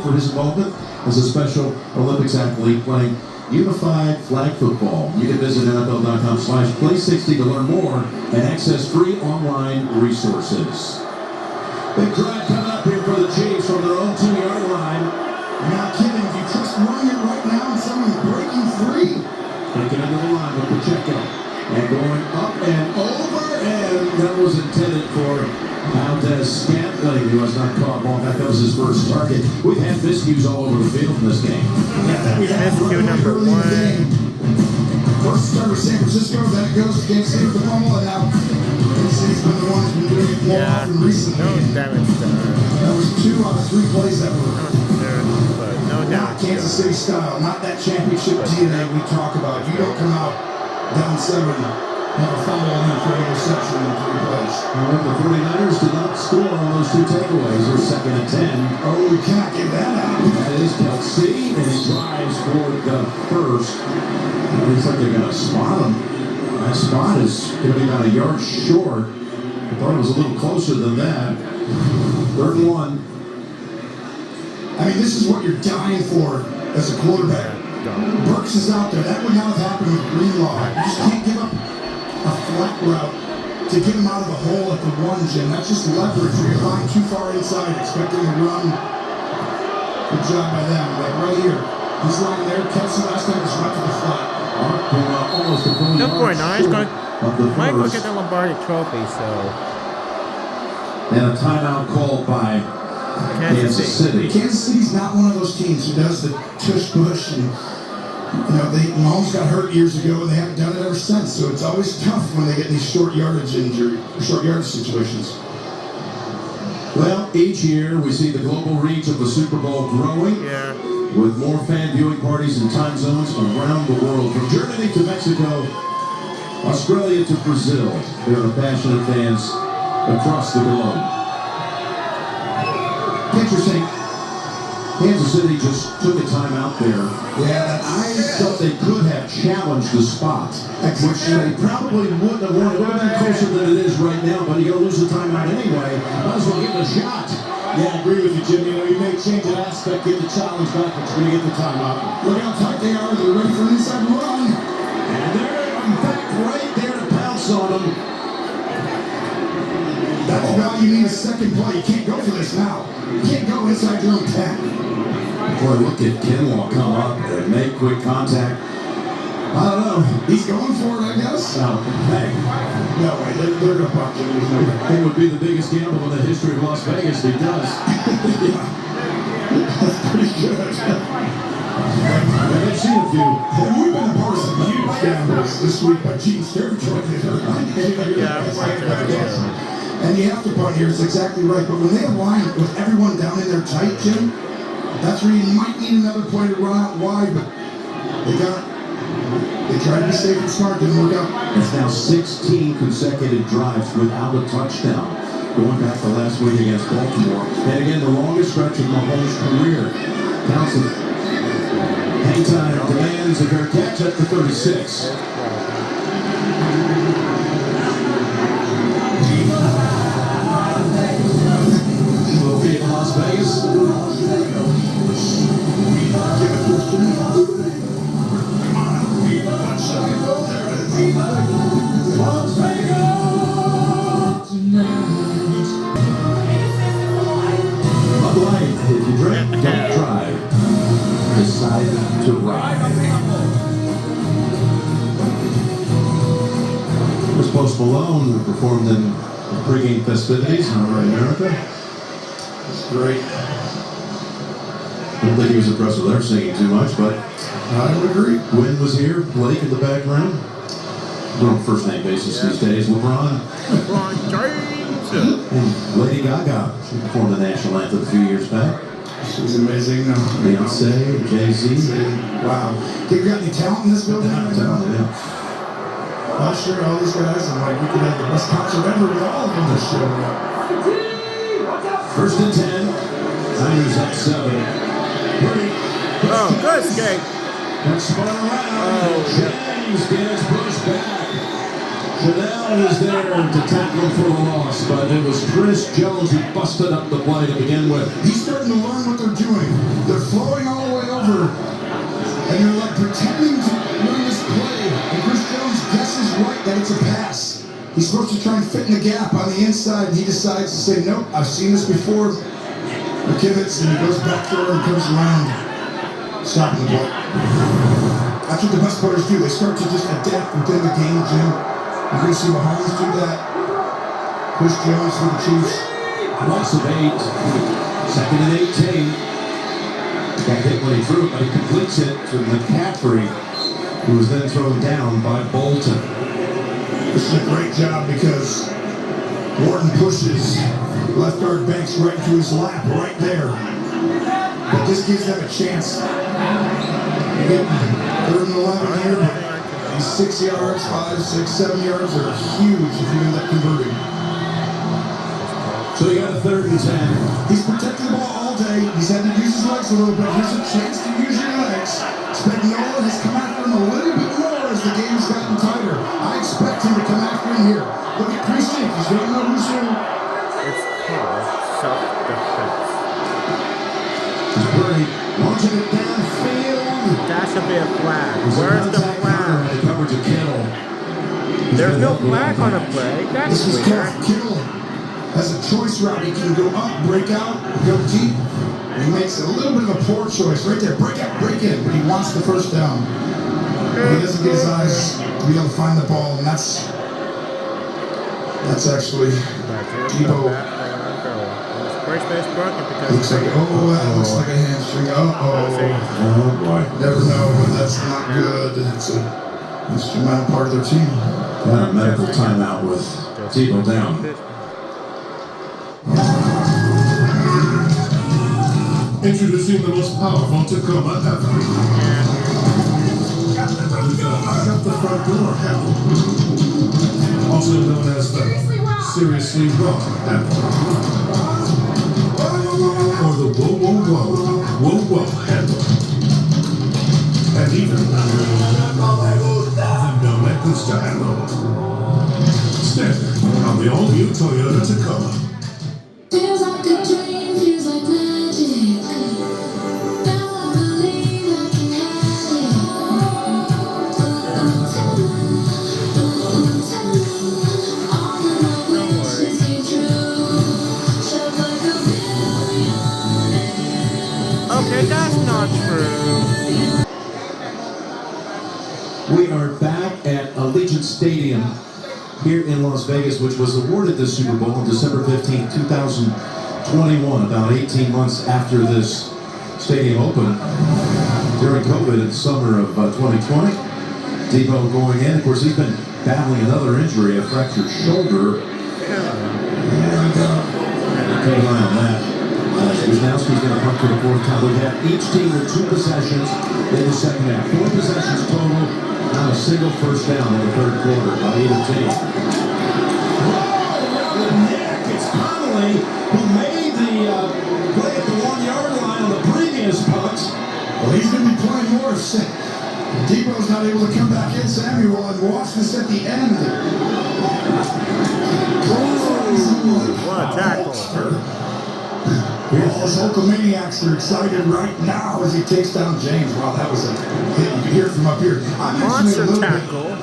for his involvement as a Special Olympics athlete playing unified flag football. You can visit NFL.com/play60 to learn more and access free online resources. Big drive coming up here for the Chiefs from their own 2-yard line. You're not kidding. If you trust running it right now and someone breaking free. Taking into the line with Pacheco. And going up and over, and that was intended for Valdez Scantling, who has not caught ball. That was his first target. We've had miscues all over the field in this game. Miscue number 1. First start with San Francisco, then it goes against State of the Fumble, and now Kansas City's been the one who's been doing it more often recently. No damage done. That was 2 out of 3 plays that were No not damage Kansas done. City style, not that championship DNA we talk about. You don't come out down 7, have a fumble, and then for an interception in 3 plays. However, the 49ers did not score on those 2 takeaways. They're 2nd and 10. Oh, we cannot give that out. That is Kelsey, and he drives for the first. It looks like they're going to spot him. That spot is going to be about a yard short. I thought it was a little closer than that. 3rd and 1. I mean, this is what you're dying for as a quarterback. Burks is out there. That would not have happened with Greenlaw. You just can't give up a flat route to get him out of the hole at the 1, Jim. That's just leverage. You're lying too far inside, expecting a run. Good job by them. Like right here. He's lying there. Kelsey last time was right to the flat. Almost a full No, yard 49 short of the might go first. get the Lombardi Trophy, so. And a timeout called by Kansas City. Kansas City's not one of those teams who does the tush-push and, Mahomes got hurt years ago and they haven't done it ever since. So it's always tough when they get these short yardage situations. Well, each year we see the global reach of the Super Bowl growing. Yeah. With more fan viewing parties in time zones around the world. From Germany to Mexico, Australia to Brazil, there are passionate fans across the globe. Interesting. Kansas City just took a time out there. Yeah, I thought they could have challenged the spot, which they probably wouldn't have wanted. It would have been closer than it is right now, but you're going to lose the timeout anyway. Might as well give it a shot. Yeah, I agree with you, Jim. You may change that aspect, get the challenge back, but you're going to get the timeout. Look how tight they are. They're ready for an inside run. And they're back right there to pounce on them. That's why you need a second play. You can't go for this now. You can't go inside your own 10. Boy, look at Kinlaw come up and make quick contact. I don't know. He's going for it, I guess. No, hey. No way. They're going to pop him. There's no way. It would be the biggest gamble in the history of Las Vegas if he does. Yeah. That's pretty good. I've seen a few. And we've been a part of some huge gambles this week by Gene Sturridge. And you have to punt here. It's exactly right. But when they align with everyone down in there tight, Jim, that's where you might need another play to run out wide. But they tried to be safe and smart. Didn't work out. It's now 16 consecutive drives without a touchdown. Going back to last week against Baltimore. And again, the longest stretch of Mahomes' career. Townsend. Hang time demands a fair catch at the 36. Will be in Las Vegas. Las Vegas tonight. Bud Light, if you drink, don't drive. Decide to ride. Here's Post Malone, who performed in the pregame festivities in America. It's great. I don't think he was impressed with their singing too much, but I would agree. Wynn was here, Blake in the background. They're on first name basis these days. LeBron. And Lady Gaga. She performed the national anthem a few years back. She's amazing. Beyonce, Jay-Z. Wow. Think we got any talent in this building? Yeah. Not sure, all these guys, and like we could have the best concert ever with all of them this show. First and 10. Niners up 7. Oh, good escape. And spun around. Oh, James gets pushed back. Chanel is there to tackle him for a loss, but it was Chris Jones who busted up the play to begin with. He's starting to learn what they're doing. supposed to try and fit in the gap on the inside, and he decides to say, nope, I've seen this before. McKivitz, and he goes back there and comes around, stopping the ball. That's what the best players do. They start to just adapt within the game, Jim. You're going to see Mahomes do that. Chris Jones for the Chiefs. Loss of 8. Second and 18. Got hit when he threw it, but he completes it to McCaffrey, who was then thrown down by Bolton. This is a great job because Wharton pushes left guard Banks right into his lap, right there. But this gives them a chance. You get 3rd and 11 here, but these 6 yards, 5, 6, 7 yards are huge if you end up converting. So you got a 3rd and 10. He's protecting the ball all day. He's had to use his legs a little bit. Here's a chance to use your legs. Spagnuolo has come after him a little bit more as the game's gotten tighter. I expect him to come after him here. Look at Chris Dick. He's going to know who's who. It's called self-defense. Purdy launching it downfield. That should be a flag. There's a Where's the contact counter flag? and the coverage of Kittle. There's no flag on a play. That's This is weird. called Kittle. Has a choice route. He can go up, break out, go deep. And he makes a little bit of a poor choice right there. Break out, break in. But he wants the first down. He doesn't get his eyes to be able to find the ball, and that's actually Debo. First base broken because Looks like that looks like a hamstring. Oh boy. Never know, but that's not good. It's an instrumental part of their team. Got a medical timeout with Tebow down. Introducing the most powerful Tacoma ever. Got the front door handle. Also known as the Seriously Wrong handle. Or the Whoa Whoa Whoa Whoa Whoa handle. And even the No Me Gusta handle. Standard on the all-new Toyota Tacoma. Feels like a dream, feels like magic. Now I believe I can have it. All of my wishes came true. Shot like a billion. okay, that's not true. We are back at Allegiant Stadium here in Las Vegas, which was awarded the Super Bowl on December 15, 2021, about 18 months after this stadium opened during COVID in the summer of 2020. Debo going in. Of course, he's been battling another injury, a fractured shoulder. And keep an eye on that. Wisnowski's going to punt to the 4th time. We have each team with 2 possessions in the second half. 4 possessions total. Not a single first down in the 3rd quarter by either team. The neck. It's Connolly who made the play at the 1-yard line on the previous punt. Well, he's going to be playing more. Debo's not able to come back in. Samuel and watch this at the end. What a tackle. All his Hulkamaniacs are excited right now as he takes down James. Wow, that was a hit. You can hear it from up here. I mentioned it a Monster little tackle. bit.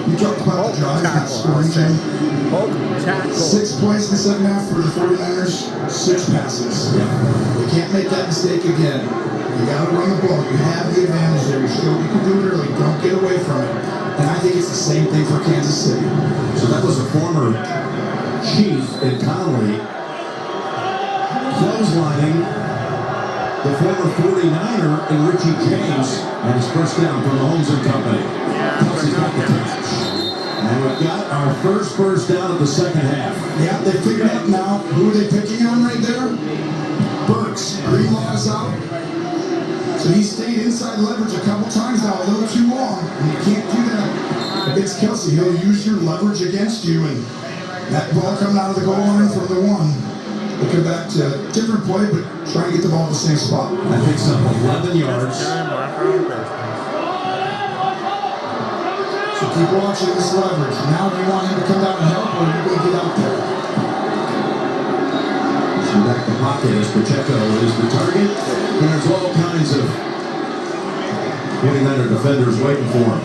You talked about the drive, not scoring, Jim. Hulk tackle. 6 plays in the second half for the 49ers, 6 passes. You can't make that mistake again. You got to run the ball. You have the advantage there. You showed you can do it early. Don't get away from it. And I think it's the same thing for Kansas City. So that was a former Chief in Connolly clotheslining the former 49er in Richie James, and his first down from Mahomes and company. Kelsey's got the catch. And we've got our first down of the second half. Yeah, they figured out now. Who are they picking on right there? Burks. Greenlaw is out. So he stayed inside leverage a couple times now, a little too long. And you can't do that against Kelsey. He'll use your leverage against you, and that ball coming out of the goal line from the 1. We'll come back to a different play, but try and get the ball in the same spot. That picks up 11 yards. So keep watching this leverage. Now do you want him to come down and help, or are you going to get out there? So back the pocket as Pacheco is the target. And there's all kinds of 49er defenders waiting for him.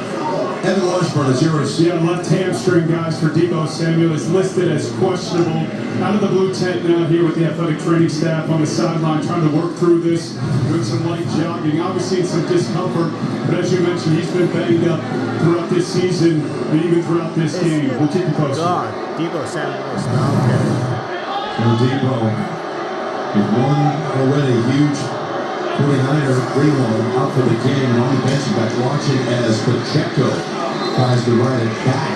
Evan Washburn is yours. Yeah, left hamstring, guys, for Debo Samuel is listed as questionable. Out of the blue tent now here with the athletic training staff on the sideline, trying to work through this, doing some light jogging. Obviously, some discomfort, but as you mentioned, he's been banged up throughout this season and even throughout this game. We'll keep you posted. God, Debo Samuel is not okay. Debo with one already huge 49er Greenlaw out for the game and on the bench back watching as Pacheco tries to ride it back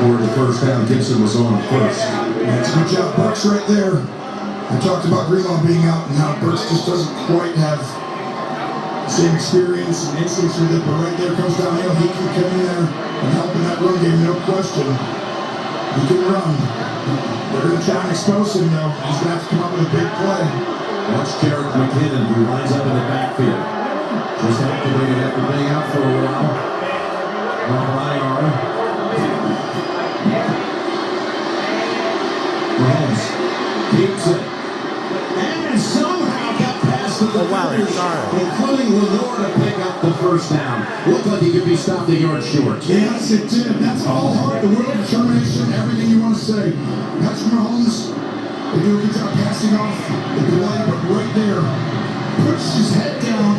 for the first down. Gibson was on first. That's a good job, Burks right there. I talked about Greenlaw being out and how Burks just doesn't quite have the same experience and instincts with it, but right there comes downhill. He can come in there and help in that run game, no question. He can run. They're going to try and expose him, though. He's going to have to come up with a big play. Watch Jarrett McKinnon, who lines up in the backfield. Just activated after being out for a while. On IR. Mahomes keeps it. And somehow got past the defenders, including Lenore to pick up the first down. Looked like he could be stopped a yard short. Yes, it did. That's all heart, the will, determination, everything you want to say. Patrick Mahomes, they do a good job passing off the delay, but right there, puts his head down.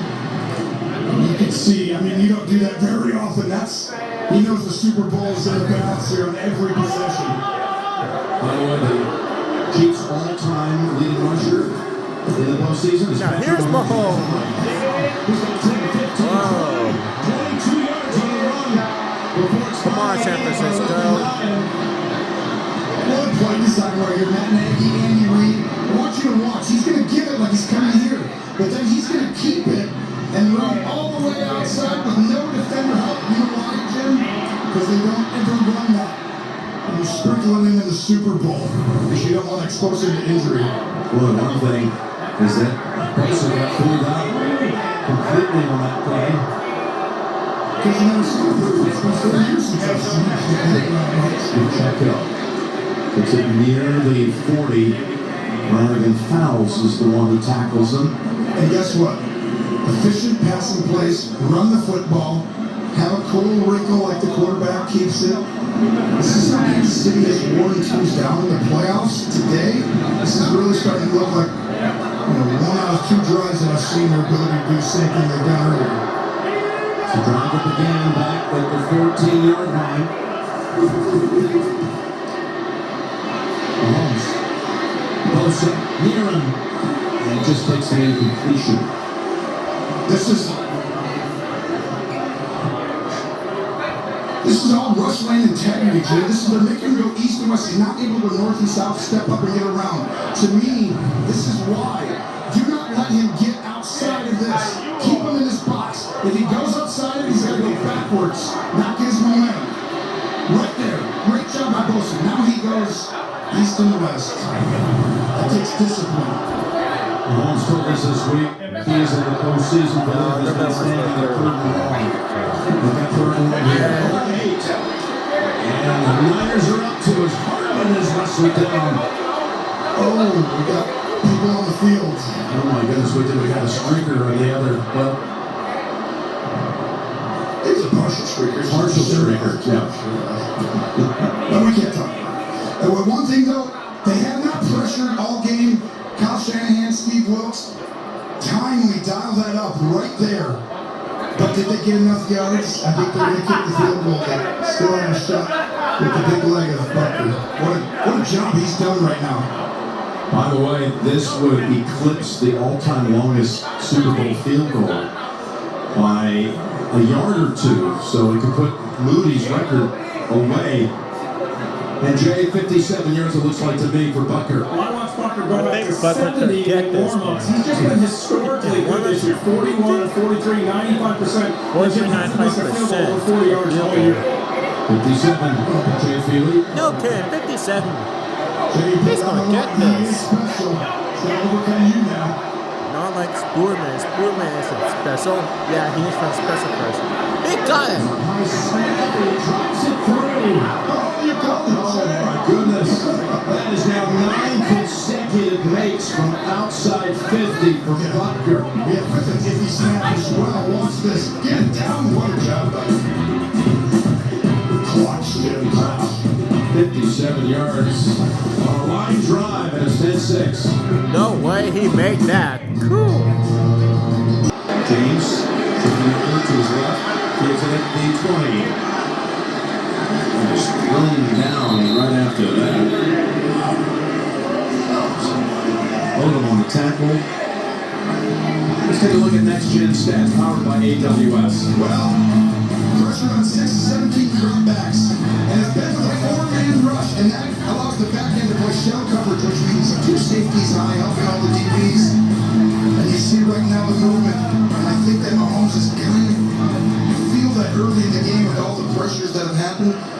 You can see, I mean, you don't do that very often. He knows the Super Bowls that have been out there on every possession. By the way, the Chiefs' all-time leading rusher in the postseason is Now here's Mahomes. He's going to take 15, 22 yards on the run. Before it's Come on, San Francisco. One play design right here, Matt Nagy, Andy Reid. I want you to watch. He's going to give it like he's coming here, but then he's going to keep it and run all the way outside with no defender help. You know why, Jim? Because they don't ever run that. And you sprinkle it in the Super Bowl because you don't want to expose him to injury. Well, one thing is that Bosa got pulled out completely on that play. Because you never seen it. It's been 4 years since I've seen it. Check it out. It's at near the 40. Ryan Fowles is the one who tackles them. And guess what? Efficient passing plays, run the football, have a cool wrinkle like the quarterback keeps it. This is how Kansas City has worn teams down in the playoffs today. This is really starting to look like, one out of two drives that I've seen their ability to do the same thing they've done earlier. So drive it again back at the 14-yard line. Mahomes. Bosa near him. And just takes the incompletion. This is all rush lane integrity, Jay. They're making him go east and west. He's not able to go north and south, step up and get around. To me, this is why. Do not let him get outside of this. Keep him in this box. If he goes outside of it, he's got to go backwards. Not get his momentum. Right there. Great job by Bosa. Now he goes east and west. That takes discipline. Mahomes told us this week he is in the postseason, but he's been standing at third and long. They got third and long here. 8. And the Niners are up to his Hartman is wrestled down. Oh, we got people on the field. Oh my goodness, we got a streaker on the other. Well, it was a partial streaker. Partial streaker, yeah. But we can't talk about it. And one thing though, they have not pressured all game. Kyle Shanahan, Steve Wilkes, timely dialed that up right there. But did they get enough yards? I think they're going to kick the field goal. They still have a shot with the big leg of Butker. What a job he's done right now. By the way, this would eclipse the all-time longest Super Bowl field goal by a yard or two. So it could put Moody's record away. And Jay, 57 yards it looks like to me for Butker. I watched Butker go back to Butker could 70 get in this warm-ups. one. He's just been historically good this year. 41 or 43, 95%. 45%. Over 40 yards all year. 57, Jay Feely. No kidding, 57. He's gonna get this. He's special. It's going to overcome you now. Not like Spoorman. Spoorman isn't special. Yeah, he's from Special First. He got it! Nice snap, and he drops it through. Oh, you called it. Oh my goodness. That is now 9 consecutive makes from outside 50 for Butker. Yeah, with the iffy snap as well. Watch this. Get it down. What a job, buddy. 7 yards on a line drive, and it's 10-6. No way he made that. Cool. James taking it over to his left. Gives it at the 20. And just running down right after that. Odom on the tackle. Let's take a look at Next Gen Stats powered by AWS. Well, pressure on 6 17 dropbacks. And it's been with a 4-man rush, and that allows the back end to play shell coverage, which means 2 safeties high, helping all the DBs. And you see right now the movement. And I think that Mahomes is kind of, you feel that early in the game.